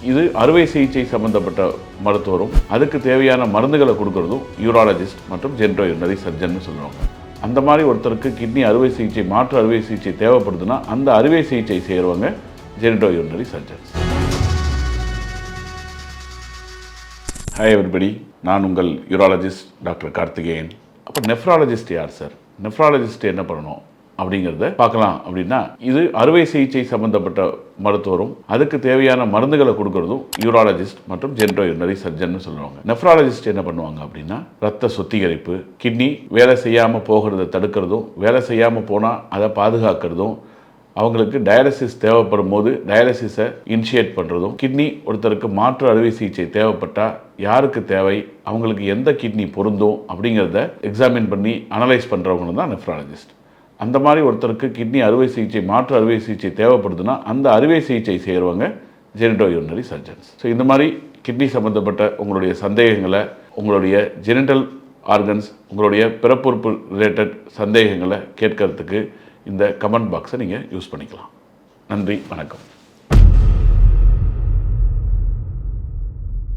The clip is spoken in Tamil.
இது அறுவை சிகிச்சை சம்பந்தப்பட்ட மருத்துவரும் அதுக்கு தேவையான மருந்துகளை கொடுக்கறதும் யூராலஜிஸ்ட் மற்றும் ஜென்ட்ரோயூரினரி சர்ஜன் சொல்லுவாங்க. அந்த மாதிரி ஒருத்தருக்கு கிட்னி அறுவை சிகிச்சை மாற்று அறுவை சிகிச்சை தேவைப்படுதுன்னா அந்த அறுவை சிகிச்சை செய்கிறவங்க ஜென்ட்ரோயூரினரி சர்ஜன்ஸ். ஹாய் எவ்ரிபடி, நான் உங்கள் யூராலஜிஸ்ட் டாக்டர் கார்த்திகேயன். அப்போ நெஃப்ராலஜிஸ்ட் யார் சார்? நெஃப்ராலஜிஸ்ட் என்ன பண்ணணும் அப்படிங்கிறத பார்க்கலாம். அப்படின்னா இது அறுவை சிகிச்சை சம்பந்தப்பட்ட மருத்துவரும் அதுக்கு தேவையான மருந்துகளை கொடுக்கறதும் யூராலஜிஸ்ட் மற்றும் ஜென்ட்ரோயூரினரி சர்ஜன் சொல்லுவாங்க. நெஃப்ராலஜிஸ்ட் என்ன பண்ணுவாங்க அப்படின்னா ரத்த சுத்திகரிப்பு, கிட்னி வேலை செய்யாமல் போகிறத தடுக்கிறதும், வேலை செய்யாமல் போனால் அதை பாதுகாக்கிறதும், அவங்களுக்கு டயாலிசிஸ் தேவைப்படும் போது டயாலிசிஸை இனிஷியேட் பண்ணுறதும், கிட்னி ஒருத்தருக்கு மாற்று அறுவை சிகிச்சை தேவைப்பட்டால் யாருக்கு தேவை, அவங்களுக்கு எந்த கிட்னி பொருந்தும் அப்படிங்கிறத எக்ஸாமின் பண்ணி அனலைஸ் பண்ணுறவங்க தான் நெஃப்ராலஜிஸ்ட். அந்த மாதிரி ஒருத்தருக்கு கிட்னி அறுவை சிகிச்சை மாற்று அறுவை சிகிச்சை தேவைப்படுதுன்னா அந்த அறுவை சிகிச்சை செய்கிறவங்க ஜெனிட்டோயூரினரி சர்ஜன்ஸ். ஸோ இந்த மாதிரி கிட்னி சம்மந்தப்பட்ட உங்களுடைய சந்தேகங்களை, உங்களுடைய ஜெனிட்டல் ஆர்கன்ஸ், உங்களுடைய பிறப்புறுப்பு ரிலேட்டட் சந்தேகங்களை கேட்கறதுக்கு இந்த கமெண்ட் பாக்ஸை நீங்கள் யூஸ் பண்ணிக்கலாம். நன்றி, வணக்கம்.